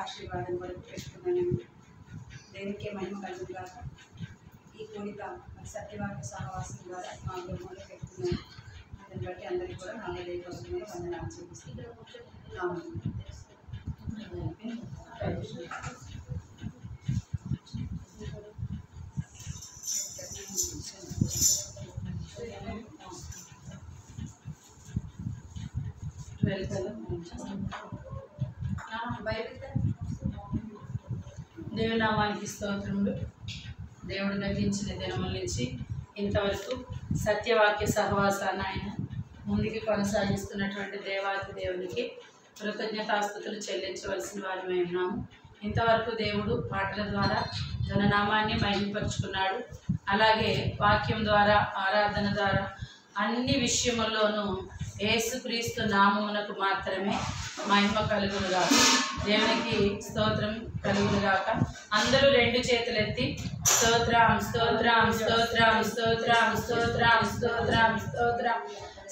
ఆశీర్వాదం కొరకు పెట్టుకున్నానండి. దేవునికే మహిమ కలుగును గాక. ఈ కోరిక సత్యవాక్య సహవాసం ద్వారా మా గృహంలో పెట్టుకున్నాను. దాన్ని బట్టి అందరికీ కూడా నా హృదయపూర్వకంగా వందనాలు చూపిస్తున్నాను. దేవుని నామానికి స్తోత్రములు. దేవుడు గతించిన దినముల నుంచి ఇంతవరకు సత్యవాక్య సహవాసాన్ని ఆయన ముందుకు కొనసాగిస్తున్నటువంటి దేవాతి దేవునికి కృతజ్ఞతాస్తుతులు చెల్లించవలసిన వారమై ఉన్నాము. ఇంతవరకు దేవుడు పాటల ద్వారా తన నామాన్ని మహిమపరుచుకున్నాడు. అలాగే వాక్యం ద్వారా, ఆరాధన ద్వారా అన్ని విషయముల్లోనూ యేసుక్రీస్తు నామమునకు మాత్రమే మహిమ కలుగునుగాక. దేవునికి స్తోత్రం కలుగునుగాక. అందరూ రెండు చేతులెత్తి స్తోత్రం స్తోత్రం స్తోత్రం స్తోత్రం స్తోత్రం స్తోత్రం స్తోత్రం.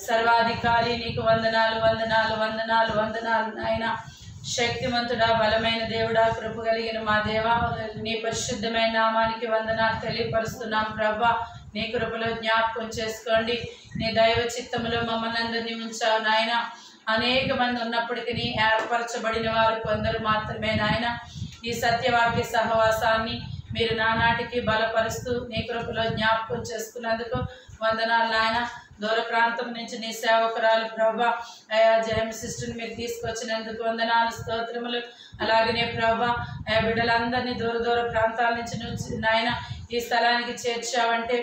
సర్వాధికారి నీకు వందనాలు వందనాలు వందనాలు వందనాలు నాయన. శక్తిమంతుడా, బలమైన దేవుడా, కృప కలిగిన మా దేవా, నీ పరిశుద్ధమైన నామానికి వందనాలు తెలియపరుస్తున్నాం ప్రభా. నీ కృపలో జ్ఞాపకం చేసుకోండి. నీ దైవ చిత్తములో మమ్మల్ని అందరినీ ఉంచావు నాయన. అనేక మంది ఉన్నప్పటికీ ఏర్పరచబడిన వారు కొందరు మాత్రమే నాయన. ఈ సత్యవాక్య సహవాసాన్ని మీరు నానాటికి బలపరుస్తూ నీ కృపలో జ్ఞాపకం చేసుకున్నందుకు వందనాలు నాయన. దూర ప్రాంతం నుంచి నీ సేవకురాలు ప్రభా జయం సిస్టర్ని మీరు తీసుకొచ్చినందుకు వందనాలు స్తోత్రములు. అలాగనే ప్రభా బిడ్డలందరినీ దూర దూర ప్రాంతాల నుంచి నాయన ఈ స్థలానికి చేర్చావంటే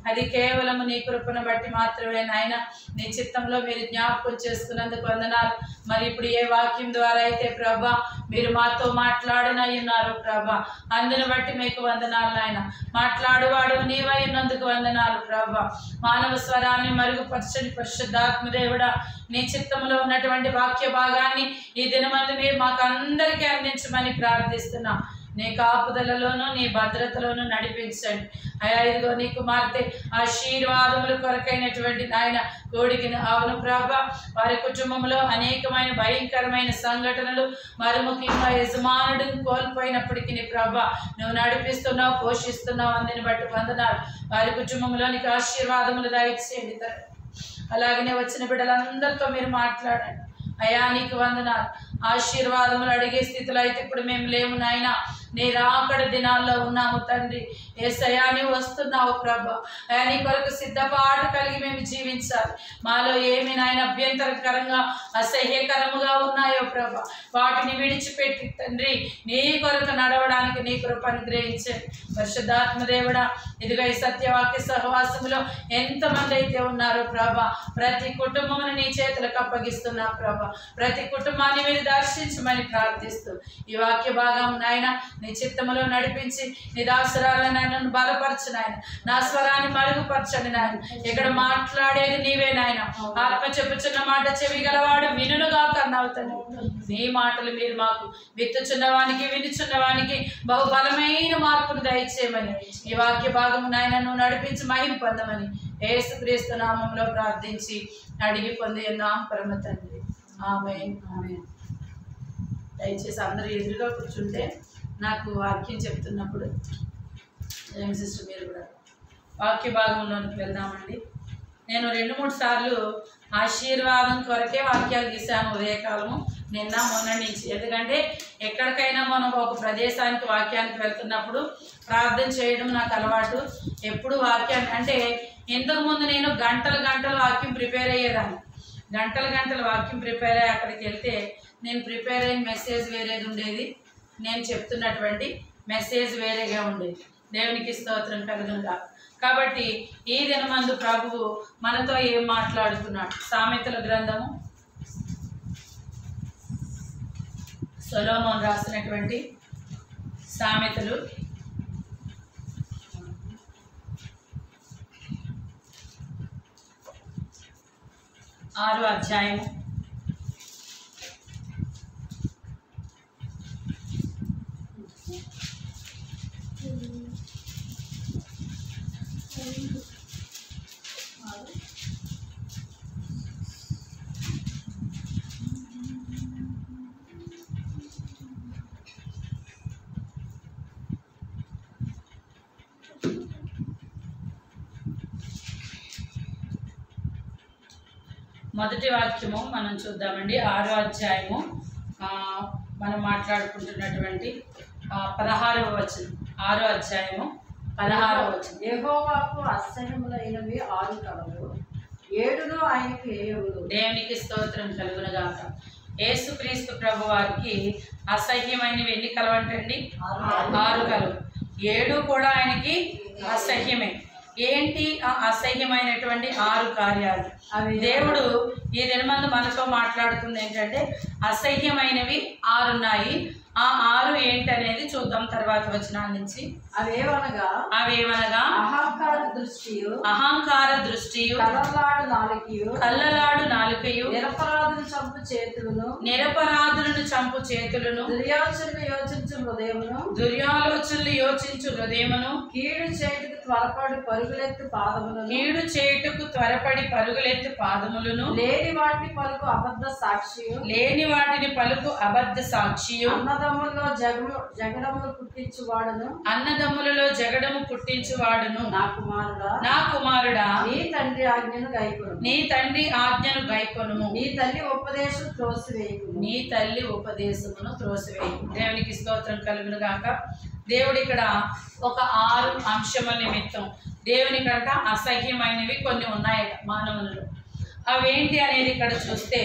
అది కేవలం నీ కృపను బట్టి మాత్రమే నాయన. నీ చిత్తంలో మీరు జ్ఞాపకం చేసుకున్నందుకు వందనాలు. మరి ఇప్పుడు ఏ వాక్యం ద్వారా అయితే ప్రభా మీరు మాతో మాట్లాడనై ఉన్నారు ప్రభా, అందుని బట్టి మీకు వందనాలు నాయన. మాట్లాడువాడు నీవై ఉన్నందుకు వందనాలు ప్రభా. మానవ స్వరాన్ని మరుగుపరచని పరిశుద్ధాత్మదేవుడా, నీ చిత్తంలో ఉన్నటువంటి వాక్య భాగాన్ని ఈ దినమందు మీరు మాకు అందరికీ అందించమని ప్రార్థిస్తున్నాం. నీ కాపుదలలోనూ నీ భద్రతలోనూ నడిపించండి అయ్యా. ఇదిగో నీ కుమార్తె ఆశీర్వాదములు కొరకైనటువంటి నాయన కోడికి అవును ప్రభా, వారి కుటుంబంలో అనేకమైన భయంకరమైన సంఘటనలు, మరి ముఖ్యంగా యజమానుడిని కోల్పోయినప్పటికీ నీ ప్రభా నువ్వు నడిపిస్తున్నావు, పోషిస్తున్నావు. అందుని బట్టి వందనాలు. వారి కుటుంబంలోనికి ఆశీర్వాదములు దయచేయండి. అలాగనే వచ్చిన బిడ్డలందరితో మీరు మాట్లాడండి అయ్యా. నీకు వందనాలు. ఆశీర్వాదములు అడిగే స్థితిలో అయితే ఇప్పుడు మేము లేము నాయన. నీ రాకడ దినాల్లో ఉన్నాము తండ్రి. యేసయ్యా నీవు వస్తున్నావు ప్రభా. అయ్యా నీ కొరకు సిద్ధపాటు కలిగి మేము జీవించాలి. మాలో ఏమి నాయన అభ్యంతరకరంగా అసహ్యకరముగా ఉన్నాయో ప్రభా వాటిని విడిచిపెట్టి తండ్రి నీ కొరకు నడవడానికి నీ కృప అనుగ్రహించండి. పరిశుద్ధాత్మదేవుడా, ఇదిగో ఈ సత్యవాక్య సహవాసంలో ఎంతమంది అయితే ఉన్నారో ప్రభా ప్రతి కుటుంబమును నీ చేతులకు అప్పగిస్తున్నా ప్రభా. ప్రతి కుటుంబాన్ని మీరు దర్శించమని ప్రార్థిస్తూ ఈ వాక్య భాగం నాయన నీ చిత్తములో నడిపించి నీ దాసరాలను నన్ను బలపరచు నాయన. నా స్వరాన్ని మరుగుపరచండి నాయన. ఇక్కడ మాట్లాడేది నీవే నాయన. ఆత్మ చెప్పుచున్న మాట చెవి గలవాడు వినుగా కన్నవుతాను. నీ మాటలు మీరు మాకు విత్తుచున్నవానికి వినుచున్నవానికి బహుబలమైన మార్పును దయచేయమని ఈ వాక్య భాగం నాయన నువ్వు నడిపించి మహిమ పొందమని యేసుక్రీస్తు నామంలో ప్రార్థించి అడిగి పొంది ఉన్నాం పరమ తండ్రి. ఆమేన్ ఆమేన్. దయచేసి అందరూ ఎదురుగా కూర్చుంటే నాకు వాక్యం చెప్తున్నప్పుడు ఏం సిస్టర్ మీరు కూడా వాక్య భాగంలోనికి వెళ్దామండి. నేను 2-3 సార్లు ఆశీర్వాదం కొరకే వాక్యాలు తీశాను ఉదయకాలము, నిన్న మొన్న నుంచి. ఎందుకంటే ఎక్కడికైనా మనం ఒక ప్రదేశానికి వాక్యానికి వెళ్తున్నప్పుడు ప్రార్థన చేయడం నాకు అలవాటు. ఎప్పుడు వాక్యాన్ని అంటే ఇంతకుముందు నేను గంటలు గంటలు వాక్యం ప్రిపేర్ అయ్యేదాన్ని. గంటలు వాక్యం ప్రిపేర్ అయ్యి అక్కడికి వెళ్తే నేను ప్రిపేర్ అయిన మెసేజ్ వేరేది ఉండేది, నేను చెప్తున్నటువంటి మెసేజ్ వేరేగా ఉండేది. దేవునికి స్తోత్రం కలుగునుగా. కాబట్టి ఈ దినమందు ప్రభువు మనతో ఏం మాట్లాడుతున్నాడు? సామెతల గ్రంథము సొలొమోను రాసినటువంటి సామెతలు 6వ అధ్యాయం 6 మొదటి వాక్యము మనం చూద్దామండి. 6వ అధ్యాయము మనం మాట్లాడుకుంటున్నటువంటి 16వ వచనం. 6వ అధ్యాయము 16వ వచనం. యెహోవాకు అసహ్యములైనవి 6 కలవు, 7 ఆయనకి ఏవులు. దేవునికి స్తోత్రం కలుగునుగాక. యేసుక్రీస్తు ప్రభు వారికి అసహ్యమైనవి ఎన్ని కలవంటండి? 6 కలవు. 7 కూడా ఆయనకి అసహ్యమే. ఏంటి ఆ అసహ్యమైనటువంటి 6 కార్యాలు? దేవుడు ఈ దినమందు మనతో మాట్లాడుతుంది ఏంటంటే అసహ్యమైనవి 6 ఉన్నాయి. ఆ 6 ఏంటనేది చూద్దాం తర్వాత వచనాల నుంచి. అవేవనగా అహంకార దృష్టియు, కల్లలాడు నాలుకయు, నిరపరాధులను చంపు చేతులను, దుర్యాలోచనలు యోచించు హృదయమును, కీడు చేయుటకు త్వరపడి పరుగులెత్తు పాదములను, లేని వాటిని పలుకు అబద్ధ సాక్షియు, అన్నదమ్ములలో జగడము పుట్టించువాడును. నా కుమారుడా నీ తండ్రి ఆజ్ఞను గైకొనుము, నీ తల్లి ఉపదేశమును త్రోసివేయు. దేవునికి స్తోత్రం కలుగును గాక. దేవుడు ఇక్కడ ఒక 6 అంశముల నిమిత్తం దేవుని కంట అసహ్యమైనవి కొన్ని ఉన్నాయట మానవులలో. అవేంటి అనేది ఇక్కడ చూస్తే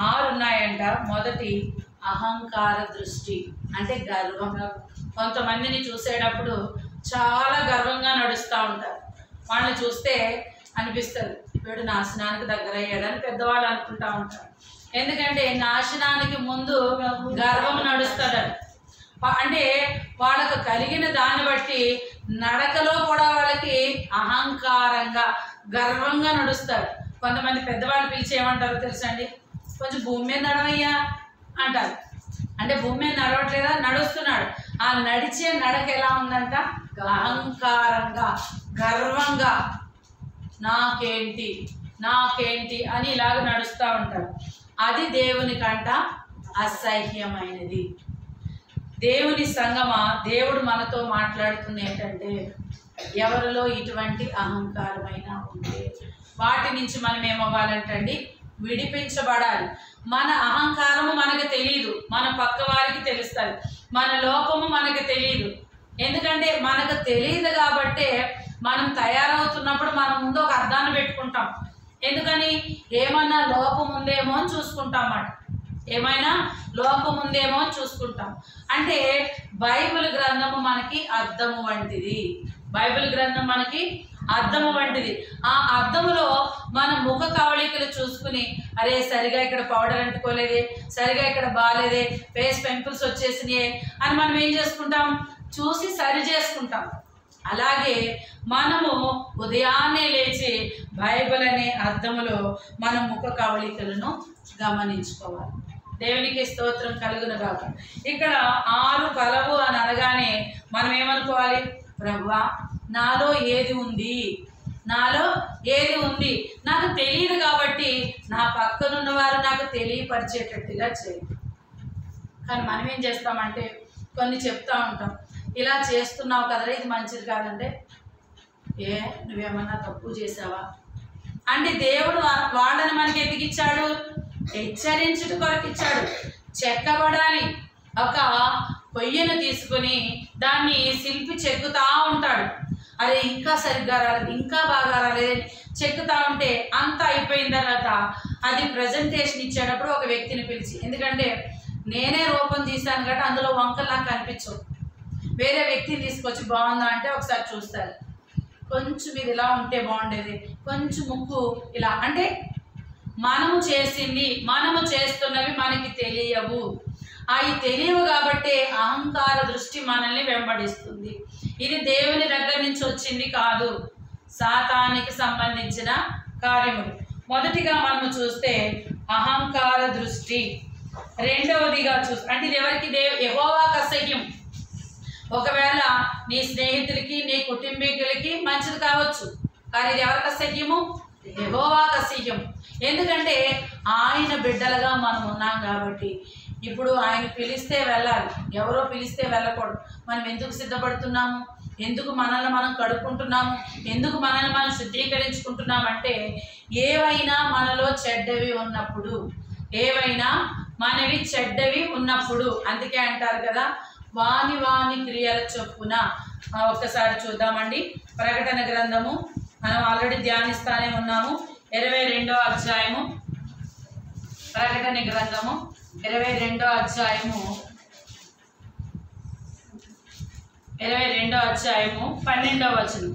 6 ఉన్నాయంట. మొదటి అహంకార దృష్టి, అంటే గర్వం. కొంతమందిని చూసేటప్పుడు చాలా గర్వంగా నడుస్తూ ఉంటారు. వాళ్ళని చూస్తే అనిపిస్తుంది వీడు నాశనానికి దగ్గర అయ్యాడని పెద్దవాళ్ళు అనుకుంటా ఉంటారు. ఎందుకంటే నాశనానికి ముందు గర్వం నడుస్తుంది. అంటే వాళ్ళకు కలిగిన దాన్ని బట్టి నడకలో కూడా వాళ్ళకి అహంకారంగా గర్వంగా నడుస్తారు. కొంతమంది పెద్దవాళ్ళు పిలిచి ఏమంటారో తెలుసండి, కొంచెం భూమి మీద నడవయ్యా అంటారు. అంటే భూమి మీద నడవట్లేదా? నడుస్తున్నాడు. ఆ నడిచే నడక ఎలా ఉందంట? అహంకారంగా, గర్వంగా, నాకేంటి అని ఇలాగ నడుస్తూ ఉంటారు. అది దేవుని కంట అసహ్యమైనది. దేవుని సంగమా, దేవుడు మనతో మాట్లాడుతుంది ఏంటంటే ఎవరిలో ఇటువంటి అహంకారమైన ఉంటే వాటి నుంచి మనం ఏమవ్వాలంటండి? విడిపించబడాలి. మన అహంకారము మనకు తెలియదు, మన పక్క వారికి తెలుస్తుంది. మన లోపము మనకు తెలియదు. ఎందుకంటే మనకు తెలియదు కాబట్టే మనం తయారవుతున్నప్పుడు మనం ముందు ఒక అర్థాన్ని పెట్టుకుంటాం. ఎందుకని? ఏమన్నా లోపం ఉందేమో అని చూసుకుంటాం అన్నమాట. ఏమైనా లోపం ఉందేమో అని చూసుకుంటాం. అంటే బైబిల్ గ్రంథము మనకి అద్దము వంటిది. బైబిల్ గ్రంథం మనకి అద్దము వంటిది. ఆ అద్దములో మన ముఖ కవళికలు చూసుకుని, అరే సరిగా ఇక్కడ పౌడర్ అంటుకోలేదే, సరిగా ఇక్కడ బాగాలేదే, ఫేస్ పింపుల్స్ వచ్చేసినాయే అని మనం ఏం చేసుకుంటాం? చూసి సరి చేసుకుంటాం. అలాగే మనము ఉదయాన్నే లేచి బైబిల్ అనే అద్దములో మన ముఖ కవళికలను గమనించుకోవాలి. దేవునికి స్తోత్రం కలుగును గాక. ఇక్కడ 6 కలవు అని అనగానే మనం ఏమనుకోవాలి? ప్రభువా నాలో ఏది ఉంది నాకు తెలియదు కాబట్టి నా పక్కనున్న వారు నాకు తెలియపరిచేటట్టుగా చేయండి. కానీ మనం ఏం చేస్తామంటే కొన్ని చెప్తా ఉంటాం, ఇలా చేస్తున్నావు కదరా ఇది మంచిది కాదంటే, నువ్వేమన్నా తప్పు చేసావా అంటే దేవుడు వాళ్ళని మనకి ఎందుకు ఇచ్చాడు? హెచ్చరించుట కొరకు ఇచ్చాడు. చెక్కబడాలి. ఒక పొయ్యను తీసుకుని దాన్ని శిల్పి చెక్కుతా ఉంటాడు. అరే ఇంకా సరిగ్గా రాలేదు, ఇంకా బాగా రాలేదని చెక్కుతా ఉంటే అంతా అయిపోయిన తర్వాత అది ప్రజెంటేషన్ ఇచ్చేటప్పుడు ఒక వ్యక్తిని పిలిచి, ఎందుకంటే నేనే రూపం తీశాను కాబట్టి అందులో వంకలు నాకు కనిపించవు, వేరే వ్యక్తిని తీసుకొచ్చి బాగుందా అంటే ఒకసారి చూస్తారు, కొంచెం ఇది ఇలా ఉంటే బాగుండేది, కొంచెం ముక్కు ఇలా, అంటే మనము చేసింది మనము చేస్తున్నవి మనకి తెలియవు. అవి తెలియవు కాబట్టి అహంకార దృష్టి మనల్ని వెంబడిస్తుంది. ఇది దేవుని దగ్గర నుంచి వచ్చింది కాదు, సాతానికి సంబంధించిన కార్యములు. మొదటిగా మనము చూస్తే అహంకార దృష్టి. రెండవదిగా అంటే ఇది ఎవరికి? యెహోవాకు అసహ్యం. ఒకవేళ నీ స్నేహితులకి నీ కుటుంబీకులకి మంచిది కావచ్చు, కానీ ఇది ఎవరికి అసహ్యము? యెహోవాకు అసహ్యం. ఎందుకంటే ఆయన బిడ్డలుగా మనం ఉన్నాం కాబట్టి. ఇప్పుడు ఆయన పిలిస్తే వెళ్ళాలి, ఎవరో పిలిస్తే వెళ్ళకూడదు. మనం ఎందుకు సిద్ధపడుతున్నాము? ఎందుకు మనల్ని మనం కడుక్కుంటున్నాము, ఎందుకు మనల్ని మనం శుద్ధీకరించుకుంటున్నామంటే ఏవైనా మనలో చెడ్డవి ఉన్నప్పుడు, ఏవైనా మనవి చెడ్డవి ఉన్నప్పుడు. అందుకే అంటారు కదా, వాని వాని క్రియల చొప్పున. ఒక్కసారి చూద్దామండి. ప్రకటన గ్రంథము మనం ఆల్రెడీ ధ్యానిస్తానే ఉన్నాము. 22వ అధ్యాయము, ప్రకటన గ్రంథము 22వ అధ్యాయము 12వ వచనం.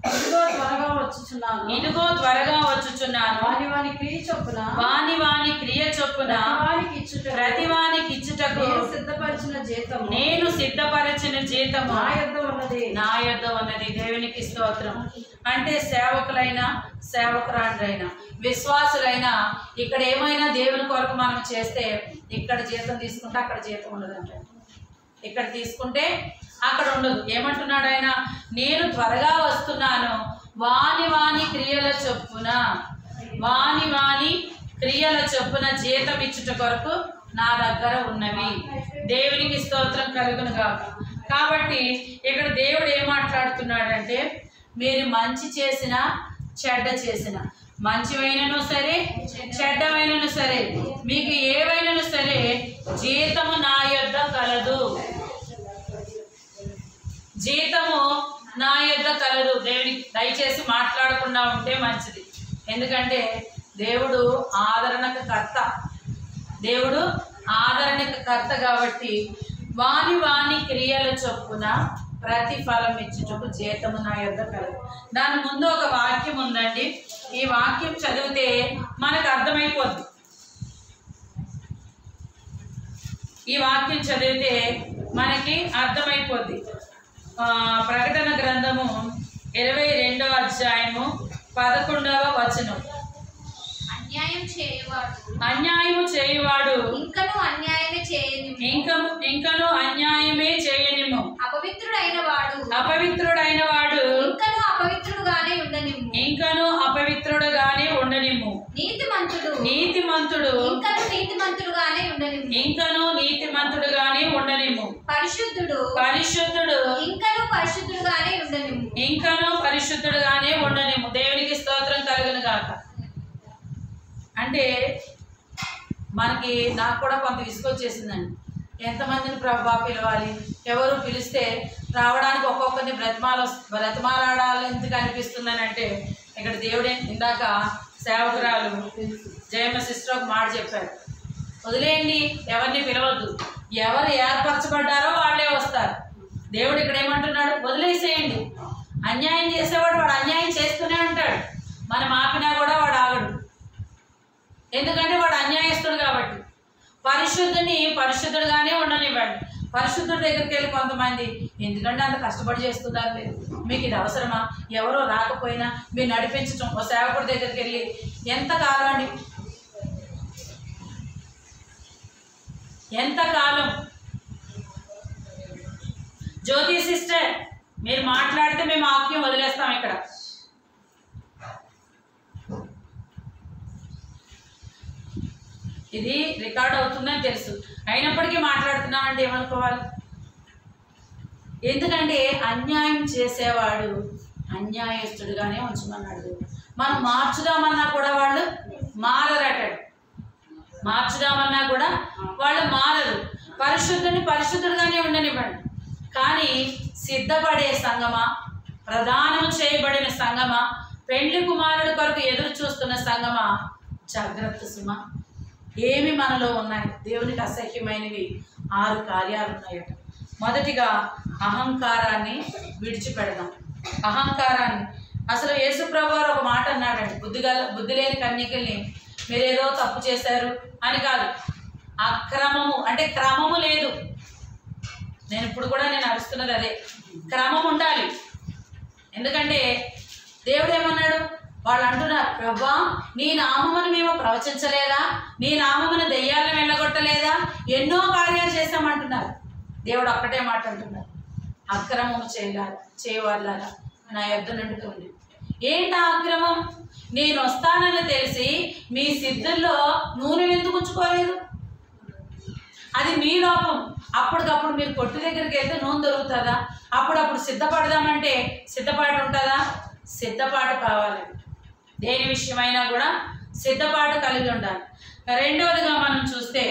ఇదిగో త్వరగా వచ్చుచున్నాను, ఇదిగో త్వరగా వచ్చుచున్నాను, వాని వాని క్రియ చొప్పున వాని వాని క్రియ చొప్పున ప్రతివానికి ఇచ్చుటకు నేను సిద్ధపరిచిన జీతము నా యొద్ద ఉన్నది. దేవునికి స్తోత్రం. అంటే సేవకులైనా సేవకురాండ్రైనా విశ్వాసులైనా ఇక్కడ ఏమైనా దేవుని కొరకు మనం చేస్తే ఇక్కడ జీతం తీసుకుంటే అక్కడ జీతం ఉండదంట. ఇక్కడ తీసుకుంటే అక్కడ ఉండదు. ఏమంటున్నాడు ఆయన? నేను త్వరగా వస్తున్నాను, వాని వాని క్రియల చొప్పున, వాని వాని క్రియల చొప్పున జీతం ఇచ్చుట కొరకు నా దగ్గర ఉన్నవి. దేవునికి స్తోత్రం కలుగును గాక. కాబట్టి ఇక్కడ దేవుడు ఏం మాట్లాడుతున్నాడంటే, మీరు మంచి చేసినా చెడ్డ చేసినా, మంచివైనను సరే చెడ్డమైనను సరే, మీకు ఏవైనను సరే జీతము నా యొద్ద కలదు, జీతము నా యొద్ద కలదు. దేవునికి దయచేసి మాట్లాడకుండా ఉంటే మంచిది. ఎందుకంటే దేవుడు ఆదరణకు కర్త, దేవుడు ఆదరణకు కర్త. కాబట్టి వాని వాని క్రియల చొప్పున ప్రతిఫలం ఇచ్చుటకు జీతము నా యొద్ద కలదు. దాని ముందు ఒక వాక్యం ఉందండి. ఈ వాక్యం చదివితే మనకు అర్థమైపోద్ది. ఈ వాక్యం చదివితే మనకి అర్థమైపోద్ది. ప్రకటన గ్రంథము 22వ అధ్యాయము 11వ వచనం. అన్యాయము చేయువాడు ఇంకను అన్యాయమే చేయనిమ్ము, అపవిత్రుడైన వాడు ఇంకను అపవిత్రుడుగానే ఉండనిమ్ము, నీతిమంతుడు ఇంకను నీతిమంతుడుగానే ఉండనిమ్ము, పరిశుద్ధుడు ఇంకను పరిశుద్ధుడుగానే ఉండనిమ్ము. దేవునికి స్తోత్రం కలుగును గాక. అంటే మనకి నాకు కూడా కొంత విసుకొచ్చేసిందండి. ఎంతమందిని ప్రభా పిలవాలి, ఎవరు పిలిస్తే రావడానికి ఒక్కొక్కరిని బ్రతిమాలాడాలి ఎందుకు అనిపిస్తుందని అంటే, ఇక్కడ దేవుడే ఇందాక సేవకురాలు జయమ్మ సిస్టర్ ఒక మాట చెప్పారు, వదిలేయండి, ఎవరిని పిలవద్దు, ఎవరు ఏర్పరచబడ్డారో వాళ్ళే వస్తారు. దేవుడు ఇక్కడ ఏమంటున్నాడు? వదిలేసేయండి. అన్యాయం చేసేవాడు వాడు అన్యాయం చేస్తూనే ఉంటాడు. మనం ఆపినా కూడా వాడు ఆగడు. ఎందుకంటే వాడు అన్యాయస్తుడు కాబట్టి. పరిశుద్ధుని పరిశుద్ధుడుగానే ఉండనివ్వండి. పరిశుద్ధుడి దగ్గరికి వెళ్ళి కొంతమంది ఎందుకంటే అంత కష్టపడి చేస్తున్నారు, లేదు మీకు ఇది అవసరమా, ఎవరో రాకపోయినా మీరు నడిపించటం. ఓ సేవకుడి దగ్గరికి వెళ్ళి ఎంతకాలం అండి, ఎంతకాలం? జ్యోతి సిస్టర్ మీరు మాట్లాడితే మేము వాక్యం వదిలేస్తాం. ఇక్కడ ఇది రికార్డ్ అవుతుందని తెలుసు, అయినప్పటికీ మాట్లాడుతున్నామంటే ఏమనుకోవాలి? ఎందుకంటే అన్యాయం చేసేవాడు అన్యాయస్తుడుగానే ఉంచమన్నాడు. మనం మార్చుదామన్నా కూడా వాళ్ళు మారరట. మార్చుదామన్నా కూడా వాళ్ళు మారరు. పరిశుద్ధుని పరిశుద్ధుడుగానే ఉండనివ్వండి. కానీ సిద్ధపడే సంగమా, ప్రదానము చేయబడిన సంగమా, పెండ్లి కుమారుడి కొరకు ఎదురు చూస్తున్న సంగమా, జాగ్రత్త సుమ. ఏమి మనలో ఉన్నాయి? దేవునికి అసహ్యమైనవి 6 కార్యాలు ఉన్నాయట. మొదటిగా అహంకారాన్ని విడిచిపెడదాం. అహంకారాన్ని అసలు యేసుప్రభు వారు ఒక మాట అన్నాడండి, బుద్ధి లేని కన్యకల్ని మీరేదో తప్పు చేశారు అని కాదు, అక్రమము అంటే క్రమము లేదు. నేను ఇప్పుడు కూడా అరుస్తున్నది అదే, క్రమం ఉండాలి. ఎందుకంటే దేవుడు ఏమన్నాడు? వాళ్ళు అంటున్నారు, ప్రభా నీ నామమును మేము ప్రవచించలేదా, నీ నామమును దెయ్యాలను వెళ్ళగొట్టలేదా, ఎన్నో కార్యాలు చేశామంటున్నారు. దేవుడు ఒక్కటే మాట అంటున్నారు, అక్రమము చేయవాళ్ళగా నా యొద్ద నుండి. ఏంటా అక్రమం? నేను వస్తానని తెలిసి మీ సిద్ధుల్లో నూనె ఎందుకు ఉంచుకోలేదు? అది మీ లోపం. అప్పటికప్పుడు మీరు కొట్టు దగ్గరికి వెళ్తే నూనె దొరుకుతుందా? అప్పుడప్పుడు సిద్ధపడదామంటే సిద్ధపాటు ఉంటుందా? సిద్ధపాటు కావాలి. దేని విషయమైనా కూడా సిద్ధపాటు కలిగి ఉండాలి. రెండవదిగా మనం చూస్తే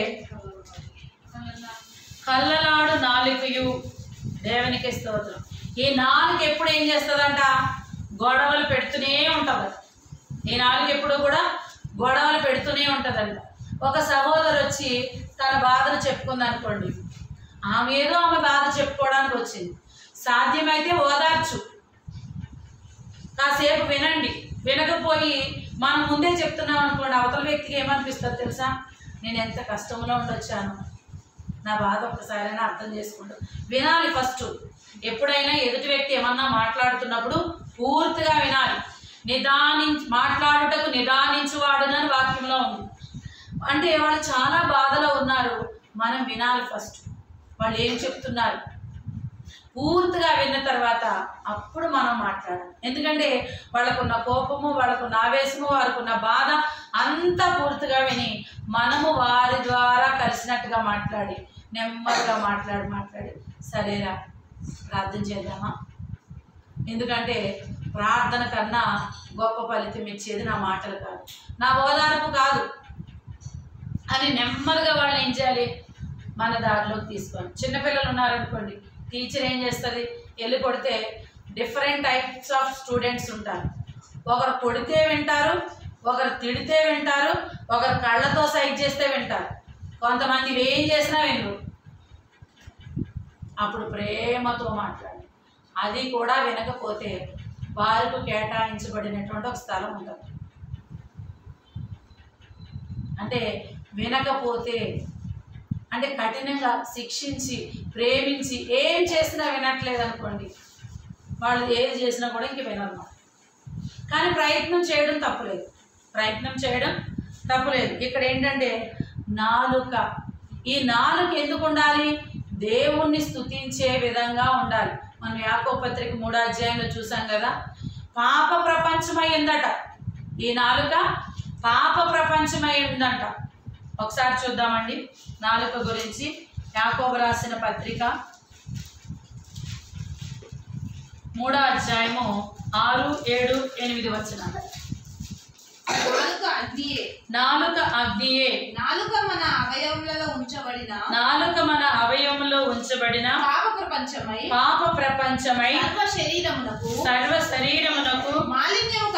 కళ్ళలాడు నాలుకయు, దేవునికి స్తోత్రం. ఈ నాలుక ఎప్పుడు ఏం చేస్తుందంట? గొడవలు పెడుతూనే ఉంటుంది. ఈ నాలుక ఎప్పుడు కూడా గొడవలు పెడుతూనే ఉంటుందంట. ఒక సహోదరు వచ్చి తన బాధను చెప్పుకుంది అనుకోండి, ఆమె ఏదో ఆమె బాధ చెప్పుకోవడానికి వచ్చింది. సాధ్యమైతే ఓదార్చు, కాసేపు వినండి. వినకపోయి మనం ముందే చెప్తున్నాం అనుకోండి, అవతల వ్యక్తికి ఏమనిపిస్తుంది తెలుసా? నేను ఎంత కష్టంలో ఉండొచ్చాను, నా బాధ ఒక్కసారైనా అర్థం చేసుకుంటూ వినాలి. ఫస్ట్ ఎప్పుడైనా ఎదుటి వ్యక్తి ఏమన్నా మాట్లాడుతున్నప్పుడు పూర్తిగా వినాలి. మాట్లాడుటకు నిదానించువాడునని వాక్యంలో ఉంది. అంటే వాళ్ళు చాలా బాధలో ఉన్నారు, మనం వినాలి. ఫస్ట్ వాళ్ళు ఏం చెప్తున్నారు పూర్తిగా విన్న తర్వాత అప్పుడు మనం మాట్లాడాలి. ఎందుకంటే వాళ్ళకున్న కోపము, వాళ్ళకున్న ఆవేశము, వారికున్న బాధ అంతా పూర్తిగా విని మనము వారి ద్వారా కలిసినట్టుగా మాట్లాడి నెమ్మదిగా మాట్లాడి సరేరా ప్రార్థన చేద్దామా? ఎందుకంటే ప్రార్థన కన్నా గొప్ప ఫలితం ఇచ్చేది నా మాటలు కాదు, నా ఓదార్పు కాదు అని నెమ్మదిగా వాళ్ళని ఏం చేయాలి? మన దారిలోకి తీసుకోవాలి. చిన్నపిల్లలు ఉన్నారనుకోండి, టీచర్ ఏం చేస్తుంది? వెళ్ళి కొడితే డిఫరెంట్ టైప్స్ ఆఫ్ స్టూడెంట్స్ ఉంటారు. ఒకరు కొడితే వింటారు, ఒకరు తిడితే వింటారు, ఒకరు కళ్ళతో సైడ్ చేస్తే వింటారు, కొంతమంది ఏం చేసినా వినరు. అప్పుడు ప్రేమతో మాట్లాడి, అది కూడా వినకపోతే వారికి కేటాయించబడినటువంటి ఒక స్థలం ఉంటుంది. అంటే వినకపోతే అంటే కఠినంగా శిక్షించి ప్రేమించి ఏం చేసినా వినట్లేదు అనుకోండి, వాళ్ళు ఏది చేసినా కూడా ఇంక వినరు. కానీ ప్రయత్నం చేయడం తప్పులేదు. ఇక్కడ ఏంటంటే నాలుక, ఈ నాలుక ఎందుకు ఉండాలి? దేవుణ్ణి స్తుతించే విధంగా ఉండాలి. మనం యాకోబు పత్రిక 3వ అధ్యాయంలో చూసాం కదా, పాప ప్రపంచమై ఉందట. ఈ నాలుక పాప ప్రపంచమై ఉందంట. ఒకసారి చూద్దామండి నాలుక గురించి. యాకోబు రాసిన పత్రిక 3వ అధ్యాయము 6, 7, 8 వచనాలు. నాలుక అగ్నియే, నాలుక మన అవయవములలో ఉంచబడిన పాప ప్రపంచమై సర్వ శరీరమునకు మాలిన్యము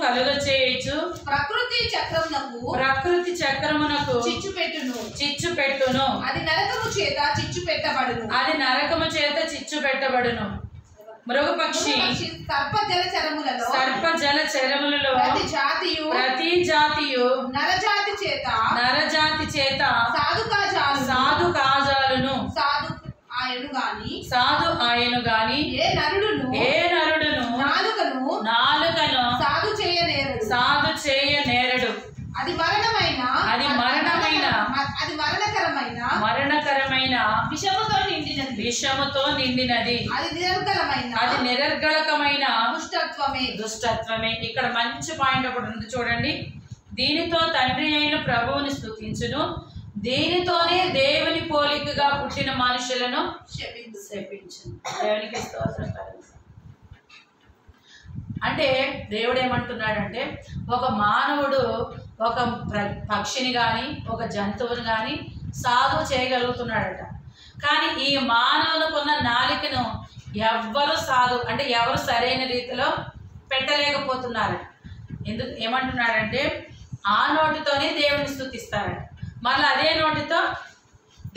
కలుగచేయుచు ప్రకృతి చక్రమునకు చిచ్చు పెట్టును. అది నరకము చేత చిచ్చు పెట్టబడును. మృగపక్షి సర్ప జల చరములలో ప్రతి జాతియు నరజాతి చేత సాధు కాజాలను సాధు ఆయను గాని ఏ నరుడును నాలుకను సాధు చేయనేరడు. అది మరణకరమైన విషముతో నిండినది. అది నిరర్గళకమైన దుష్టత్వమే. ఇక్కడ మంచి పాయింట్ ఒకటి ఉంది చూడండి. దీనితో తండ్రి అయిన ప్రభువుని స్తుతించును, దీనితోనే దేవుని పోలికగా పుట్టిన మనుషులను శపించును. దేవునికి స్తోత్రం. అంటే దేవుడు ఏమంటున్నాడంటే, ఒక మానవుడు ఒక పక్షిని కానీ ఒక జంతువుని కానీ సాధు చేయగలుగుతున్నాడట. కానీ ఈ మానవునికున్న నాలికను ఎవరు అంటే ఎవరు సరైన రీతిలో పెట్టలేకపోతున్నారట. ఎందుకు ఏమంటున్నాడంటే, ఆ నోటితోనే దేవుని స్తుతిస్తారట, మళ్ళీ అదే నోటితో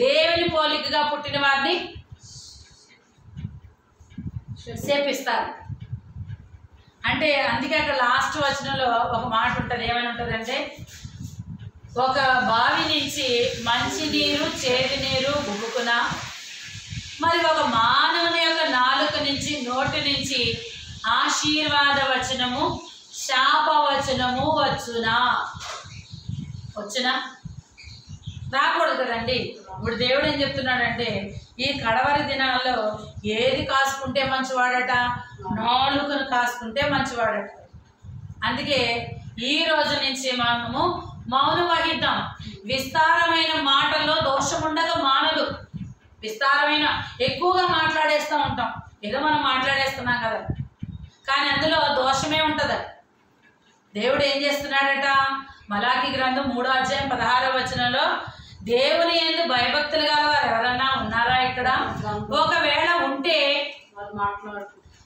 దేవుని పోలికగా పుట్టిన వారిని శపిస్తారు. అంటే అందుకే అక్కడ లాస్ట్ వచనంలో ఒక మాట ఉంటుంది. ఏమని ఉంటుందంటే, ఒక బావి నుంచి మంచి నీరు చేదు నీరు ఉబ్బుకునా, మరి ఒక మానవుని యొక్క నాలుక నుంచి నోటి నుంచి ఆశీర్వాద వచనము శాప వచనము వచ్చునా? రాకూడదు కదండి. ఇప్పుడు దేవుడు ఏం చెప్తున్నాడంటే, ఈ కడవరి దినాల్లో ఏది కాసుకుంటే మంచివాడట? నాలుకను కాసుకుంటే మంచివాడట. అందుకే ఈ రోజు నుంచి మనము మౌనం వహిద్దాం. విస్తారమైన మాటల్లో దోషం ఉండగా మానదు. విస్తారమైన ఎక్కువగా మాట్లాడేస్తూ ఉంటాం, ఏదో మనం మాట్లాడేస్తున్నాం కదా, కానీ అందులో దోషమే ఉంటుంది. దేవుడు ఏం చేస్తున్నాడట? మలాకి గ్రంథం 3వ అధ్యాయం 16వ వచనంలో దేవుని యందు భయభక్తులు గల వారు ఎవరన్నా ఉన్నారా ఇక్కడ? ఒకవేళ ఉంటే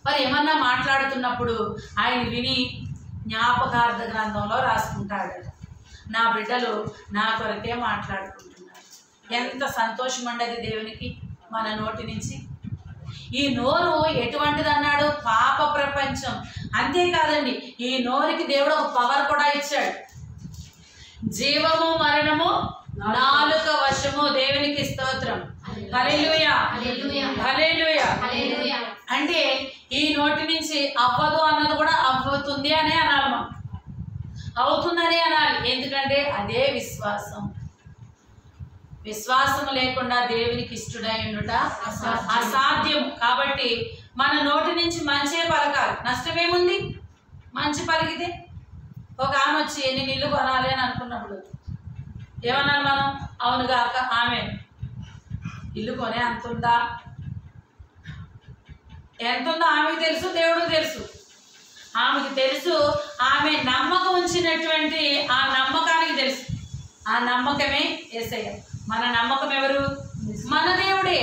వారు ఏమన్నా మాట్లాడుతున్నప్పుడు ఆయన విని జ్ఞాపకార్థ గ్రంథంలో రాసుకుంటాడట. నా బిడ్డలు నా కొరకే మాట్లాడుకుంటున్నారు. ఎంత సంతోషం ఉండదు దేవునికి మన నోటి నుంచి. ఈ నోరు ఎటువంటిది అన్నాడు? పాప ప్రపంచం. అంతేకాదండి, ఈ నోరుకి దేవుడు ఒక పవర్ కూడా ఇచ్చాడు. జీవము మరణము నాలుక వశము. దేవునికి స్తోత్రం. హల్లెలూయా, హల్లెలూయా. అంటే ఈ నోటి నుంచి అవ్వదు అన్నది కూడా అవుతుంది అనే అనాలి, మనం అవుతుందనే అనాలి. ఎందుకంటే అదే విశ్వాసం. విశ్వాసం లేకుండా దేవునికి ఇష్టడై ఉండుట అసాధ్యం. కాబట్టి మన నోటి నుంచి మంచే పలకాలి. నష్టమేముంది? మంచి పలికితే. ఒక ఆమె వచ్చి నేను ఇల్లు కొనాలి అని అనుకున్నప్పుడు ఏమన్నాను మనం? అవునుగా అక్క, ఆమె ఇల్లు కొనే అంతుందా? ఎంతుందో ఆమెకు తెలుసు, దేవుడికి తెలుసు. ఆమెకు తెలుసు. ఆమె నమ్మకం ఉంచినటువంటి ఆ నమ్మకానికి తెలుసు. ఆ నమ్మకమే యేసయ్య. మన నమ్మకం ఎవరు? మన దేవుడే.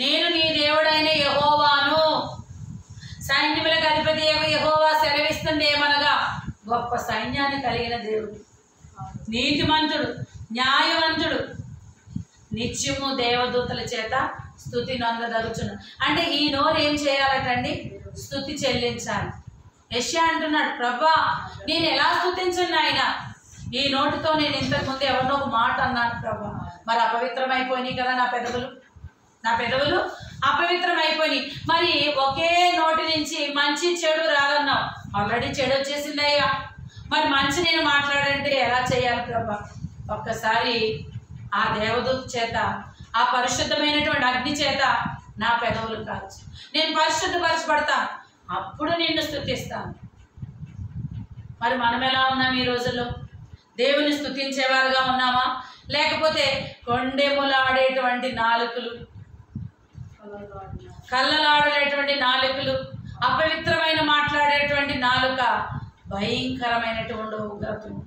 నేను నీ దేవుడైన యెహోవాను, సైన్యములకు అధిపతి యెహోవా సెలవిస్తుంది ఏమనగా, గొప్ప సైన్యాన్ని కలిగిన దేవుడు, నీతిమంతుడు, న్యాయవంతుడు, నిత్యము దేవదూతల చేత స్తుతి నొందదగుచును. అంటే ఈ నోరు ఏం చేయాలటండి? స్తుతి చెల్లించాలి. యెషయా అంటున్నాడు, ప్రభా నేను ఎలా స్తుతించను ఆయన? ఈ నోటితో నేను ఇంతకుముందు ఎవరినో ఒక మాట అన్నాను ప్రభా, మరి అపవిత్రమైపోయినాయి కదా నా పెదవులు అపవిత్రమైపోయినాయి. మరి ఒకే నోటి నుంచి మంచి చెడు రాదన్నావు, ఆల్రెడీ చెడు వచ్చేసిందయ్యా. మరి మంచి నేను మాట్లాడంటే ఎలా చేయాలి ప్రభా? ఒక్కసారి ఆ దేవదూత చేత, ఆ పరిశుద్ధమైనటువంటి అగ్ని చేత నా పెదవులు కాల్చు, నేను పరిశుద్ధపరచబడతాను, అప్పుడు నిన్ను స్తుతిస్తాను. మరి మనం ఎలా ఉన్నాం ఈ రోజుల్లో? దేవుని స్తుతించేవారుగా ఉన్నామా? లేకపోతే కొండెములాడేటువంటి నాలుకలు, కళ్ళలాడేటువంటి నాలుకలు, అపవిత్రమైన మాట్లాడేటువంటి నాలుక భయంకరమైనటువంటి ఉగ్రతను.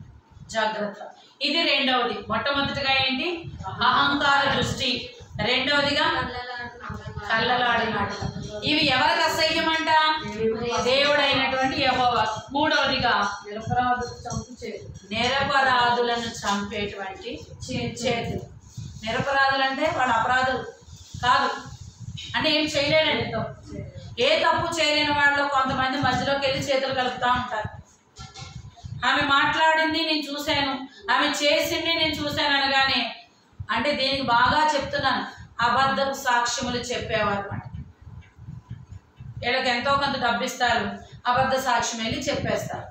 జాగ్రత్త. ఇది రెండవది. మొట్టమొదటిగా ఏంటి? అహంకార దృష్టి. రెండవదిగా కళ్ళలాడి మాట. ఇవి ఎవరికి అసహ్యమంట? దేవుడైనటువంటి యెహోవా. మూడవదిగా నిరపరాధులను చంపేటువంటి చేతులు. నిరపరాధులు అంటే వాళ్ళ అపరాధులు కాదు, అంటే ఏం చేయలేడండి. ఏ తప్పు చేయలేని వాళ్ళు కొంతమంది మధ్యలోకి వెళ్ళి చేతులు కలుపుతూ ఉంటారు. ఆమె మాట్లాడింది నేను చూశాను, ఆమె చేసింది నేను చూశాను అనగానే, అంటే దీనికి బాగా చెప్తున్నాను, అబద్ధపు సాక్ష్యములు చెప్పేవారు అన్నమాట. వీళ్ళకి ఎంతో కొంత డబ్బు ఇస్తారు, అబద్ధ సాక్ష్యం వెళ్ళి చెప్పేస్తారు.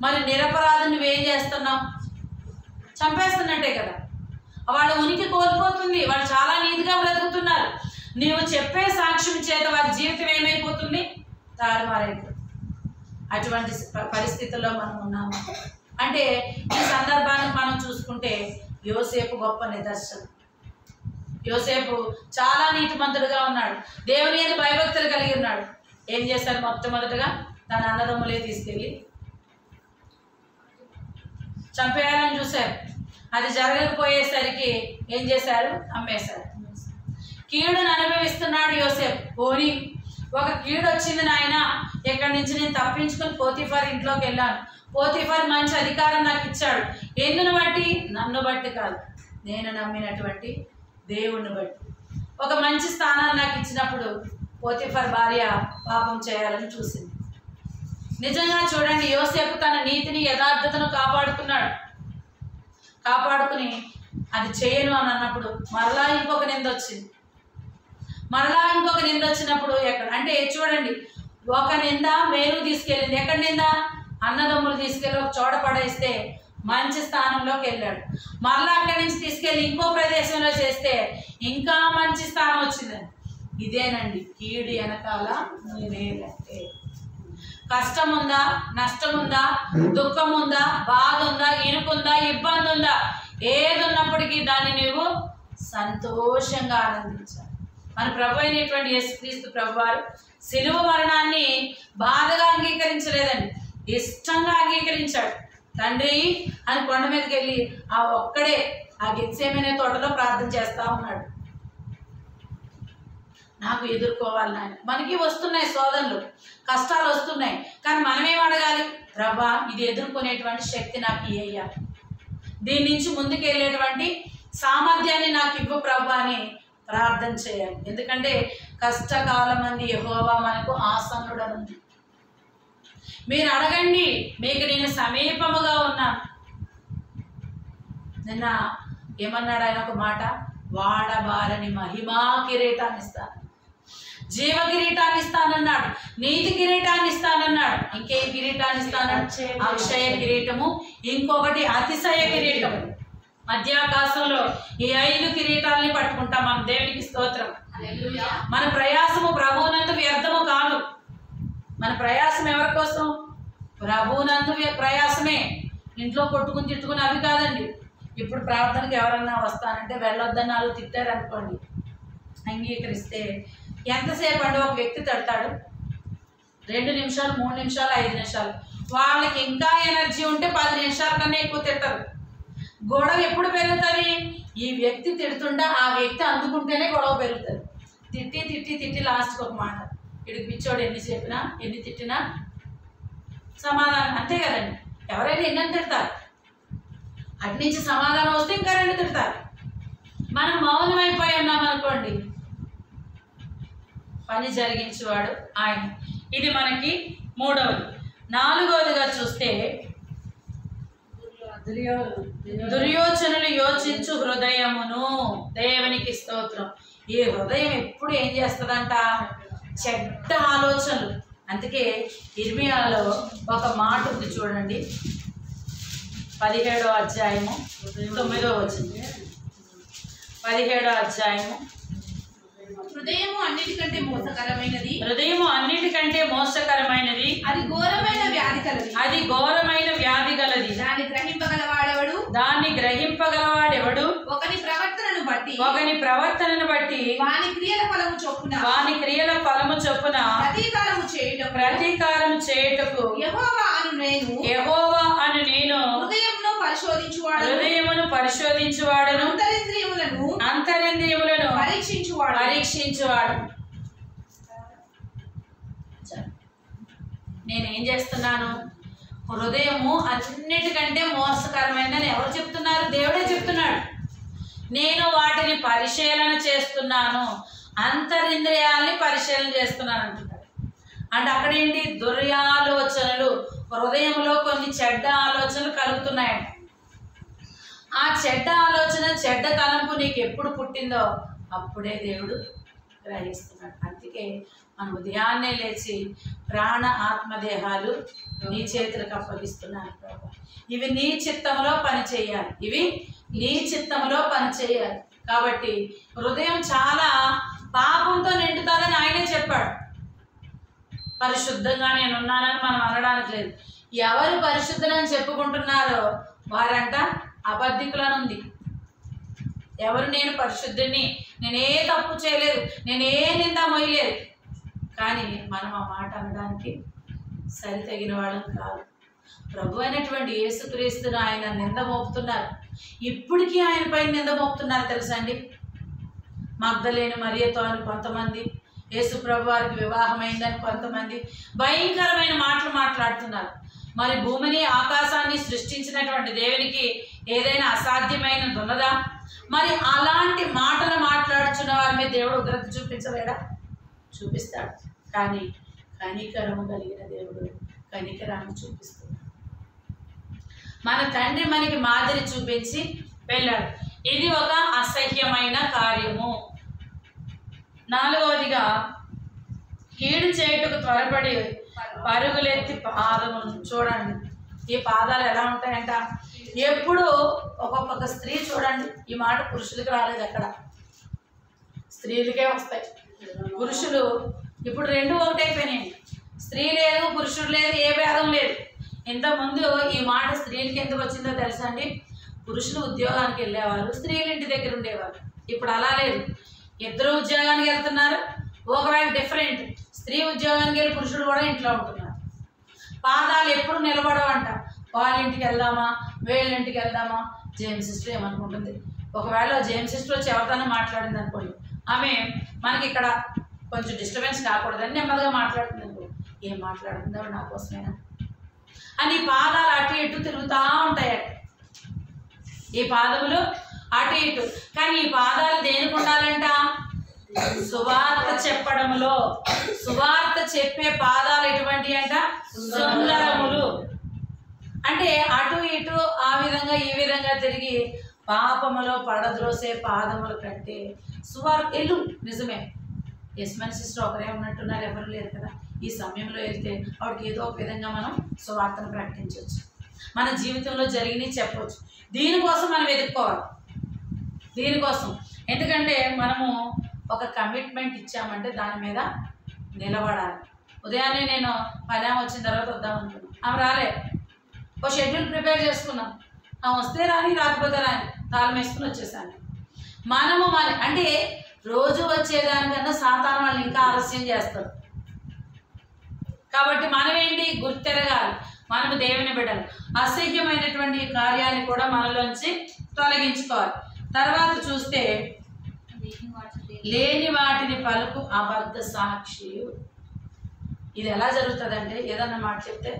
మరి నిరపరాధం నువ్వేం చేస్తున్నావు? చంపేస్తున్నట్టే కదా. వాళ్ళ ఉనికి కోల్పోతుంది. వాళ్ళు చాలా నీతిగా బ్రతుకుతున్నారు. నీవు చెప్పే సాక్ష్యం చేత వారి జీవితం ఏమైపోతుంది? తారుమారైపోతుంది. అటువంటి పరిస్థితుల్లో మనం ఉన్నాము. అంటే ఈ సందర్భానికి మనం చూసుకుంటే యోసేపు గొప్ప నిదర్శనం. యోసేపు చాలా నీతిమంతుడుగా ఉన్నాడు, దేవుని యందు భయభక్తులు కలిగి ఉన్నాడు. ఏం చేశారు? మొట్టమొదటిగా తన అన్నదమ్ములే తీసుకెళ్ళి చంపేయాలని చూశారు. అది జరగకపోయేసరికి ఏం చేశారు? అమ్మేశారు. కీడును అనుభవిస్తున్నాడు యోసేపు. పోనీ ఒక కీడు వచ్చింది నాయన, ఇక్కడి నుంచి నేను తప్పించుకొని పోతీఫర్ ఇంట్లోకి వెళ్ళాను. పోతీఫర్ మంచి అధికారం నాకు ఇచ్చాడు. ఎందును బట్టి? నన్ను బట్టి కాదు, నేను నమ్మినటువంటి దేవుణ్ణి బట్టి. ఒక మంచి స్థానాన్ని నాకు ఇచ్చినప్పుడు పోతీఫర్ భార్య పాపం చేయాలని చూసింది. నిజంగా చూడండి, యోసేపు తన నీతిని యథార్థతను కాపాడుకుని అది చేయను అని అన్నప్పుడు మరలా ఇంకొక నింద వచ్చింది. వచ్చినప్పుడు ఎక్కడ అంటే చూడండి, ఒక నింద మేలు తీసుకెళ్ళింది. ఎక్కడ నింద? అన్నదమ్ములు తీసుకెళ్ళి ఒక చోట పడేస్తే మంచి స్థానంలోకి వెళ్ళాడు. మరలా అక్కడి నుంచి తీసుకెళ్ళి ఇంకో ప్రదేశంలో చేస్తే ఇంకా మంచి స్థానం వచ్చిందని. ఇదేనండి కీడు వెనకాల మేలంటే. కష్టం ఉందా, నష్టం ఉందా, దుఃఖం ఉందా, బాధ ఉందా, ఇరుకుందా, ఇబ్బంది ఉందా, ఏది ఉన్నప్పటికీ దాన్ని నువ్వు సంతోషంగా ఆనందించాలి. మన ప్రభు అయినటువంటి యేసుక్రీస్తు ప్రభు వారు శిలువ మరణాన్ని బాధగా అంగీకరించలేదండి, ఇష్టంగా అంగీకరించాడు. తండ్రి అని కొండ మీదకి వెళ్ళి ఆ ఒక్కడే ఆ గెత్సేమనే తోటలో ప్రార్థన చేస్తా ఉన్నాడు. నాకు ఎదుర్కోవాలి నాయన. మనకి వస్తున్నాయి శోధనలు, కష్టాలు వస్తున్నాయి, కానీ మనమేం అడగాలి? ప్రభా, ఇది ఎదుర్కొనేటువంటి శక్తి నాకు ఇయ్యయ్యా, దీని నుంచి ముందుకు వెళ్ళేటువంటి సామర్థ్యాన్ని నాకు ఇవ్వు ప్రభా అని ప్రార్థన చేయాలి. ఎందుకంటే కష్టకాలం అంది యెహోవా మనకు ఆసన్నుడనుంది. మీరు అడగండి, మీకు నేను సమీపముగా ఉన్నాను. నిన్న ఏమన్నాడు ఆయన? ఒక మాట, వాడబారని మహిమా కిరీటాన్ని ఇస్తాను, జీవ కిరీటాన్ని ఇస్తానన్నాడు, నీతి కిరీటాన్ని ఇస్తానన్నాడు. ఇంకే కిరీటాన్ని ఇస్తానన్నాడు? అక్షయ కిరీటము, ఇంకొకటి అతిశయ కిరీటము. మధ్యాకాశంలో ఈ 5 కిరీటాలని పట్టుకుంటాం మనం. దేవునికి స్తోత్రం. మన ప్రయాసము ప్రభువునందు వ్యర్థము కాదు. మన ప్రయాసం ఎవరి కోసం? ప్రభువునందు ప్రయాసమే. ఇంట్లో కొట్టుకుని తిట్టుకుని అవి కాదండి. ఇప్పుడు ప్రార్థనకు ఎవరన్నా వస్తానంటే వెళ్ళొద్దని వాళ్ళు తిట్టారనుకోండి, అంగీకరిస్తే ఎంతసేపు అండి? ఒక వ్యక్తి తడతాడు 2 నిమిషాలు, 3 నిమిషాలు, 5 నిమిషాలు. వాళ్ళకి ఇంకా ఎనర్జీ ఉంటే 10 నిమిషాల కన్నా ఎక్కువ తిట్టరు. గొడవ ఎప్పుడు పెరుగుతుంది? ఈ వ్యక్తి తిడుతుంటే ఆ వ్యక్తి అందుకుంటేనే గొడవ పెరుగుతుంది. తిట్టి తిట్టి తిట్టి లాస్ట్కి ఒక మాట, ఇడికి పిచ్చోడు ఎన్ని చెప్పినా ఎన్ని తిట్టినా సమాధానం, అంతే కదండి. ఎవరైనా ఎన్నని తిడతారు, అటు నుంచి సమాధానం వస్తే ఇంకా 2 తిడతారు. మనం మౌనం అయిపోయి ఉన్నామనుకోండి, పని జరిగించేవాడు ఆయన. ఇది మనకి 3వది. 4వదిగా చూస్తే దుర్యోచనులు యోచించు హృదయమును. దేవునికి స్తోత్రం. ఈ హృదయం ఎప్పుడు ఏం చేస్తుందంట? చెడ్డ ఆలోచనలు. అందుకే ఇర్మియాలో ఒక మాట ఉంది చూడండి, 17వ అధ్యాయము 9వ వచనం. 17వ అధ్యాయము. హృదయము అన్నిటికంటే మోసకరమైనది, హృదయము అన్నిటికంటే మోసకరమైనది, అది ఘోరమైన వ్యాధి కలది, అది ఘోరమైన వ్యాధి గలది. దాన్ని గ్రహింపగలవాడెవడు? దాన్ని గ్రహింపగలవాడెవడు? ఒకని ప్రవర్తనను బట్టి వాని క్రియల ఫలము చొప్పున ప్రతీకారము చేయుటకు యెహోవా అను నేను హృదయమును పరిశోధించువాడును, అంతరింద్రియములను పరీక్షించువాడు. నేనేం చేస్తున్నాను? హృదయము అన్నిటికంటే మోసకరమైనదని ఎవరు చెప్తున్నారు? దేవుడే చెప్తున్నాడు. నేను వాటిని పరిశీలన చేస్తున్నాను, అంతరింద్రియాల్ని పరిశీలన చేస్తున్నాను అంటున్నాడు. అంటే అక్కడ ఏంటి? దుర్యాలోచనలు, హృదయంలో కొన్ని చెడ్డ ఆలోచనలు కలుగుతున్నాయంట. ఆ చెడ్డ ఆలోచన, చెడ్డ తలంపు నీకు ఎప్పుడు పుట్టిందో అప్పుడే దేవుడు గ్రహిస్తున్నాడు. అందుకే మనం ఉదయాన్నే లేచి ప్రాణ ఆత్మదేహాలు నీ చేతులకు అప్పగిస్తున్నాను ప్రభు. ఇవి నీ చిత్తంలో పనిచేయాలి, ఇవి నీ చిత్తంలో పనిచేయాలి. కాబట్టి హృదయం చాలా పాపంతో నిండుతుందని ఆయనే చెప్పాడు. పరిశుద్ధంగా నేనున్నానని మనం అనడానికి లేదు. ఎవరు పరిశుద్ధులని చెప్పుకుంటున్నారో వారంట అబద్ధికులనుంది. ఎవరు నేను పరిశుద్ధుని, నేనే తప్పు చేయలేదు, నేనే నింద మొయ్యలేదు, కానీ మనం ఆ మాట అనడానికి సరి తగిన వాళ్ళం కాదు. ప్రభు అయినటువంటి యేసుక్రీస్తును ఆయన నింద మోపుతున్నారు. ఇప్పటికీ ఆయన పైన నింద మోపుతున్నారు తెలుసా అండి. మగ్దలేని మరియతో అని కొంతమంది, యేసు ప్రభు వారికి వివాహమైందని కొంతమంది భయంకరమైన మాటలు మాట్లాడుతున్నారు. మరి భూమిని ఆకాశాన్ని సృష్టించినటువంటి దేవునికి ఏదైనా అసాధ్యమైనది ఉన్నదా? మరి అలాంటి మాటలు మాట్లాడుచున్న వారి మీద దేవుడు ఉగ్రత చూపించలేడా? చూపిస్తాడు. కానీ కనికరము కలిగిన దేవుడు కనికరాన్ని చూపిస్తున్నాడు. మన తండ్రి మనకి మాదిరి చూపించి వెళ్ళాడు. ఇది ఒక అసహ్యమైన కార్యము. 4వదిగా కీడు చేయుటకు త్వరపడి పరుగులెత్తి పాదములు. చూడండి ఈ పాదాలు ఎలా ఉంటాయంట. ఎప్పుడు ఒక్కొక్క స్త్రీ చూడండి, ఈ మాట పురుషులకు రాలేదు, అక్కడ స్త్రీలకే వస్తాయి. పురుషులు ఇప్పుడు 2 ఒకటైపోయినాయి. స్త్రీ లేదు, పురుషుడు లేదు, ఏ భేదం లేదు. ఇంతకుముందు ఈ మాట స్త్రీలకి ఎందుకు వచ్చిందో తెలుసా అండి? పురుషులు ఉద్యోగానికి వెళ్ళేవారు, స్త్రీలు ఇంటి దగ్గర ఉండేవారు. ఇప్పుడు అలా లేదు, ఇద్దరు ఉద్యోగానికి వెళ్తున్నారు. ఒకవేళ డిఫరెంట్, స్త్రీ ఉద్యోగానికి వెళ్ళి పురుషుడు కూడా ఇంట్లో ఉంటున్నారు. పాదాలు ఎప్పుడు నిలబడవంట. వాళ్ళ ఇంటికి వెళ్దామా, వీళ్ళ ఇంటికి వెళ్దామా, జేమ్స్ సిస్టర్ ఏమనుకుంటుంది? ఒకవేళ జేమ్స్ సిస్టర్ వచ్చి ఎవరితోనే మాట్లాడింది అనుకోండి, ఆమె మనకి ఇక్కడ కొంచెం డిస్టర్బెన్స్ కాకూడదని నెమ్మదిగా మాట్లాడుతుంది అనుకో, ఏం మాట్లాడుతుందో నా కోసమేనా అని పాదాలు అటు ఇటు తిరుగుతూ ఉంటాయట. ఈ పాదములు అటు ఇటు. కానీ ఈ పాదాలు దేనికి ఉండాలంట? సువార్త చెప్పడములో. సువార్త చెప్పే పాదాలు ఎటువంటి అంట? సుందరములు. అంటే అటు ఇటు ఆ విధంగా ఈ విధంగా తిరిగి పాపములో పడద్రోసే పాదముల కంటే సువార్త ఎల్లు. నిజమే, యస్మన్ సిస్టర్ ఒకరే ఉన్నట్టున్నారు, ఎవరు లేరు కదా. ఈ సమయంలో వెళ్తే ఆవిడకి ఏదో ఒక విధంగా మనం సువార్తను ప్రకటించవచ్చు, మన జీవితంలో జరిగినవి చెప్పవచ్చు. దీనికోసం మనం ఎదుర్కోవాలి, దీనికోసం. ఎందుకంటే మనము ఒక కమిట్మెంట్ ఇచ్చామంటే దాని మీద నిలబడాలి. ఉదయాన్నే నేను పని వచ్చిన తర్వాత వద్దాం అనుకున్నాను, ఆమె రాలే. ఒక షెడ్యూల్ ప్రిపేర్ చేసుకున్నాం, ఆమె వస్తే రాని, రాకపోతే రాని, తాళం వేసుకుని వచ్చేసాను. మనము అంటే రోజు వచ్చేదానికన్నా సాతాను వాళ్ళు ఇంకా ఆలస్యం చేస్తారు. కాబట్టి మనం ఏంటి? గుర్తెరగాలి, మనము దేవుని బిడ్డలు. అసహ్యమైనటువంటి కార్యాన్ని కూడా మనలోంచి తొలగించుకోవాలి. తర్వాత చూస్తే లేని వాటిని పలుకు అబద్ధ సాక్షి. ఇది ఎలా జరుగుతుందంటే, ఏదన్నా మాట చెప్తే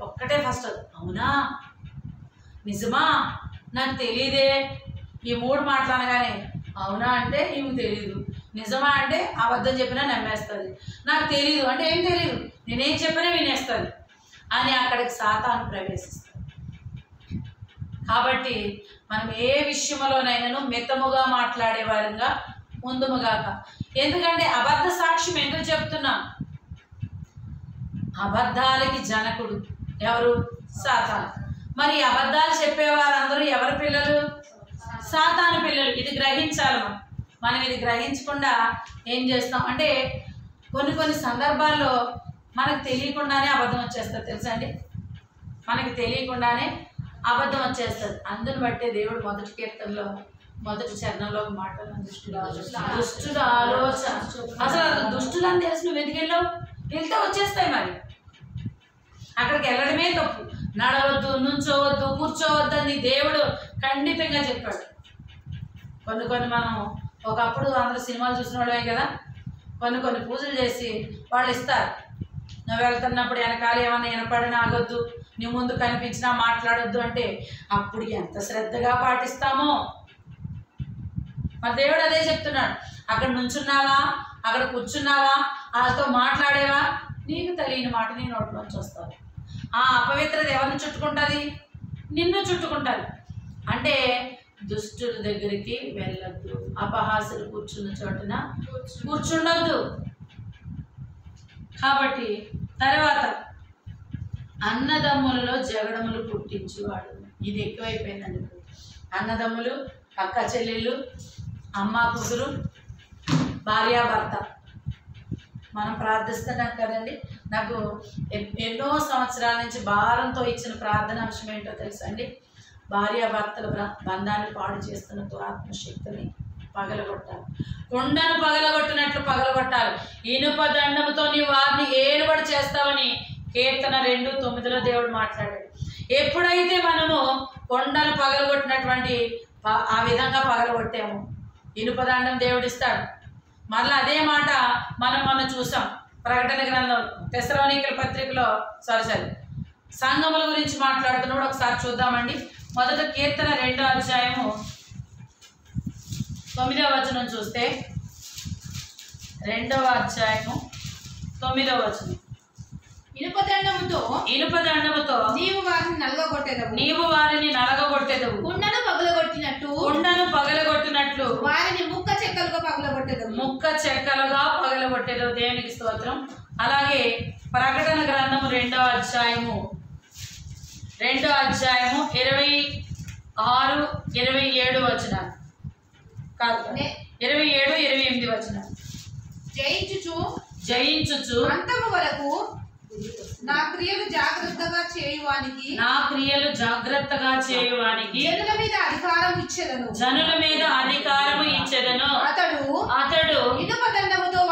ఒక్కటే ఫస్ట్ అవునా, నిజమా, నాకు తెలియదే. ఈ 3 మాటలు అనగానే అవునా అంటే ఏమి తెలీదు, నిజమా అంటే అబద్ధం చెప్పినా నమ్మేస్తుంది, నాకు తెలీదు అంటే ఏం తెలీదు, నేనేం చెప్పినా వినేస్తుంది అని అక్కడికి సాతాను ప్రవేశిస్తుంది. కాబట్టి మనం ఏ విషయంలోనైనా మితముగా మాట్లాడే వారంగా ముందుముగాక. ఎందుకంటే అబద్ధ సాక్ష్యం ఎందుకు చెప్తున్నాం? అబద్ధాలకి జనకుడు ఎవరు? సాతాను. మరి అబద్ధాలు చెప్పేవారందరూ ఎవరి పిల్లలు? సాతాను పిల్లలు. ఇది గ్రహించాలి. మనం ఇది గ్రహించకుండా ఏం చేస్తాం అంటే కొన్ని సందర్భాల్లో మనకు తెలియకుండానే అబద్ధం వచ్చేస్తుంది, తెలుసా అండి? మనకి తెలియకుండానే అబద్ధం వచ్చేస్తుంది. అందుని బట్టే దేవుడు మొదటి కీర్తనలో మొదటి చరణంలో మాటలు, దుష్టుల ఆలోచన. అసలు దుష్టులు అని తెలిసి నువ్వు ఎందుకు వెళ్ళావు? వెళ్తే వచ్చేస్తాయి. మరి అక్కడికి వెళ్ళడమే తప్పు. నడవద్దు, నుంచోవద్దు, కూర్చోవద్దు అని దేవుడు ఖండితంగా చెప్పాడు. కొన్ని మనం ఒకప్పుడు అందరూ సినిమాలు చూసిన వాళ్ళే కదా, కొన్ని పూజలు చేసి వాళ్ళు ఇస్తారు. నువ్వు వెళ్తున్నప్పుడు వెనకాల ఏమన్నా వినపడినా ఆగొద్దు, నీ ముందు కనిపించినా మాట్లాడొద్దు అంటే అప్పుడు ఎంత శ్రద్ధగా పాటిస్తామో. మరి దేవుడు అదే చెప్తున్నాడు. అక్కడ నుంచున్నావా, అక్కడ కూర్చున్నావా, వాళ్ళతో మాట్లాడేవా, నీకు తెలియని మాట నీ నోట్లోంచి వస్తుంది. ఆ అపవిత్రత ఎవరిని చుట్టుకుంటుంది? నిన్ను చుట్టుకుంటుంది. అంటే దుష్టుల దగ్గరికి వెళ్ళొద్దు, అపహాసులు కూర్చున్న చోటున కూర్చుండొద్దు. కాబట్టి తర్వాత అన్నదమ్ములలో జగడములు పుట్టించువాడు. ఇది ఎక్కువైపోయిందండి. అన్నదమ్ములు, అక్క చెల్లెళ్ళు, అమ్మ కూతురు, భార్యాభర్త. మనం ప్రార్థిస్తున్నాం కదండి. నాకు ఎన్నో సంవత్సరాల నుంచి భారంతో ఇచ్చిన ప్రార్థన అంశం ఏంటో తెలుసా అండి? భార్యాభర్తల బంధాన్ని పాడు చేస్తున్న దురాత్మశక్తిని పగలగొట్టాలి. కొండను పగలగొట్టినట్లు పగలగొట్టాలి. ఇనుప దండముతో నీ వారిని ఏలుబడి చేస్తావని కీర్తన 2:9 దేవుడు మాట్లాడాడు. ఎప్పుడైతే మనము కొండను పగలగొట్టినటువంటి ఆ విధంగా పగలగొట్టాము, ఇనుప దండం దేవుడిస్తాడు. మళ్ళీ అదే మాట మనం మొన్న చూసాం ప్రకటన గ్రంథం తెస్సలోనికల పత్రికలో. సంఘముల గురించి మాట్లాడుతున్నప్పుడు ఒకసారి చూద్దామండి. మొదట కీర్తన 2వ అధ్యాయము 9వ వచనం చూస్తే, 2వ అధ్యాయము 9వ వచనం. ఇనుప దండముతో నీవు వారిని నలగగొట్టెదవు. కుండను పగలగొట్టినట్లు వారిని ముక్క చెక్కలుగా పగలగొట్టెదవు. దేవునికి స్తోత్రం. అలాగే ప్రకటన గ్రంథము 2వ అధ్యాయము 26, 27 వచనాలు కాదు, 27, 28 వచనాలు. జయించుచు అంతము వరకు నా క్రియలు జాగ్రత్తగా చేయువానికి జనుల మీద అధికారం ఇచ్చెదను. అతడు ఇనుప దండముతో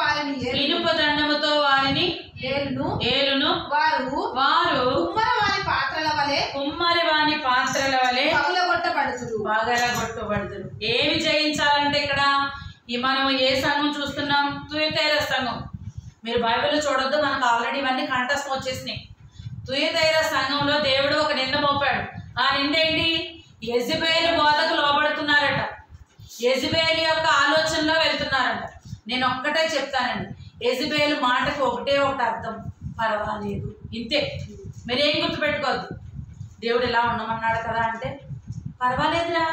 వారిని ఏలును. వారు కుమ్మరి వాని పాత్రల వలె పగలగొట్టబడుదురు. ఏమి జయించాలంటే ఇక్కడ మనం ఏ సంఘం చూస్తున్నాం? తుయతైర సంఘం. మీరు బైబిల్లో చూడొద్దు, మనకు ఆల్రెడీ ఇవన్నీ కంఠస్థం వచ్చేసినాయి. తుయతైర సంఘంలో దేవుడు ఒక నింద మోపాడు. ఆ నింద ఏంటి? యెజబెలు బోధకు లోబడుతున్నారట, యెజబెలు యొక్క ఆలోచనలో వెళ్తున్నారట. నేను ఒక్కటే చెప్తానండి, యెజబెలు మాటకు ఒకటే ఒకటి అర్థం, పర్వాలేదు, ఇంతే. మీరేం గుర్తుపెట్టుకోవద్దు. దేవుడు ఇలా ఉండమన్నాడు కదా అంటే పర్వాలేదురా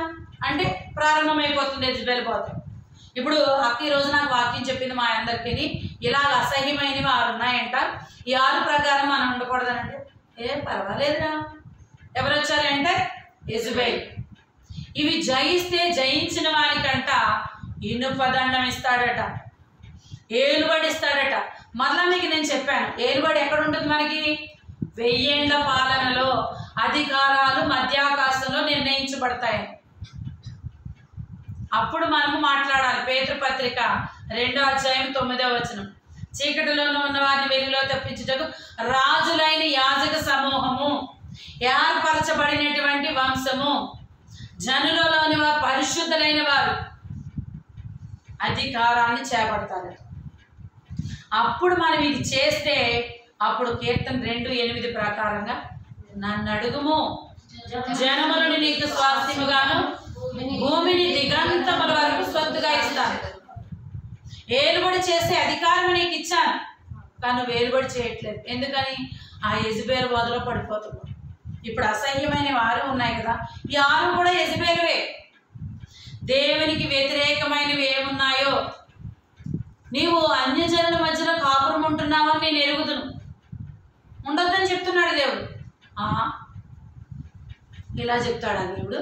అంటే ప్రారంభమైపోతుంది యెజబెలు బోధ. ఇప్పుడు అక్క ఈరోజు నాకు వాక్యం చెప్పింది మా అందరికీ, ఇలాగ అసహ్యమైనవి 6 ఉన్నాయంట, ఈ 6 ప్రకారం మనం ఉండకూడదనంటే పర్వాలేదురా. ఎవరు వచ్చారంటే యెజబెలు. ఇవి జయిస్తే జయించిన వారికంట ఇనుపదండం ఇస్తాడట, ఏలుబడి ఇస్తాడట. మరలా మీకు నేను చెప్పాను, ఏలుబడి ఎక్కడ ఉంటుంది మనకి? 1000 ఏళ్ల పాలనలో అధికారాలు మధ్యాకాశంలో నిర్ణయించబడతాయి. అప్పుడు మనము మాట్లాడాలి. పేతురు పత్రిక 2వ అధ్యాయం 9వ వచనం, చీకటిలోనూ ఉన్న వారిని వెలుగులో తప్పించుటకు రాజులైన యాజక సమూహము, ఏర్పరచబడినటువంటి వంశము, జనులలోని వారు, పరిశుద్ధులైన వారు అధికారాన్ని చేపడతారు. అప్పుడు మనం ఇది చేస్తే అప్పుడు కీర్తన 2:8 ప్రకారంగా నన్ను అడుగుము, జనములను నీకు స్వాస్థ్యముగాను భూమిని దిగంతముల వరకు స్వత్తుగా ఇస్తాను. ఏలుబడి చేసే అధికారం నీకు ఇచ్చాను, కానీ నువ్వు ఏలుబడి చేయట్లేదు. ఎందుకని? ఆ యెజబెలు బోధలో పడిపోతున్నావు. ఇప్పుడు అసహ్యమైన వారు ఉన్నాయి కదా, ఈ 6 కూడా యెజబెలువే. దేవునికి వ్యతిరేకమైనవి ఏమున్నాయో నీవు అన్యజనుల మధ్యలో కాపురం ఉంటున్నావని నేను ఎరుగుదును. ఉండొద్దని చెప్తున్నాడు దేవుడు. ఇలా చెప్తాడా దేవుడు?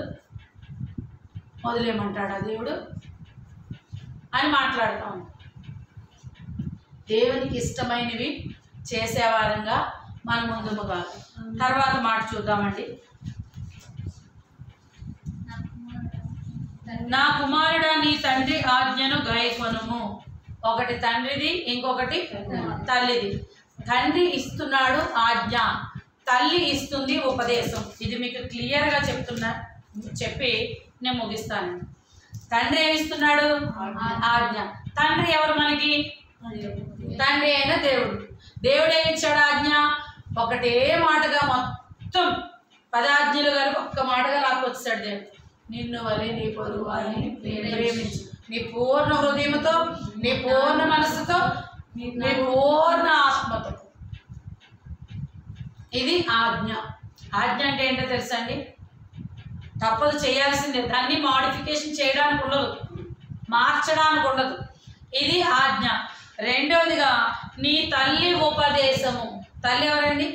వదిలేయమంటాడా దేవుడు అని మాట్లాడుతాం. దేవునికి ఇష్టమైనవి చేసేవారంగా మన ముందుగా. తర్వాత మాట చూద్దామండి. నా కుమారుడా నీ తండ్రి ఆజ్ఞను గైకొనుము. ఒకటి తండ్రిది, ఇంకొకటి తల్లిది. తండ్రి ఇస్తున్నాడు ఆజ్ఞ, తల్లి ఇస్తుంది ఉపదేశం. ఇది మీకు క్లియర్గా చెప్పి నేను ముగిస్తాను. తండ్రి ఏమిస్తున్నాడు? ఆజ్ఞ. తండ్రి ఎవరు మనకి? తండ్రి అయిన దేవుడు. దేవుడు ఏమిచ్చాడు ఆజ్ఞ? ఒకటే మాటగా మొత్తం 10 ఆజ్ఞలు కలిపి ఒక్క మాటగా లాక్కొచ్చాడు దేవుడు. నిన్ను వలె నీ పొరుగు వారిని ప్రేమించు, నీ పూర్ణ హృదయంతో, నీ పూర్ణ మనసుతో, నీ పూర్ణ ఆత్మతో. ఇది ఆజ్ఞ. ఆజ్ఞ అంటే ఏంటో తెలుసా అండి? తప్పదు, చేయాల్సిందే. దాన్ని మాడిఫికేషన్ చేయడానికి ఉండదు, మార్చడానికి ఉండదు. ఇది ఆజ్ఞ. రెండవదిగా నీ తల్లి ఉపదేశము. తల్లి ఎవరండి?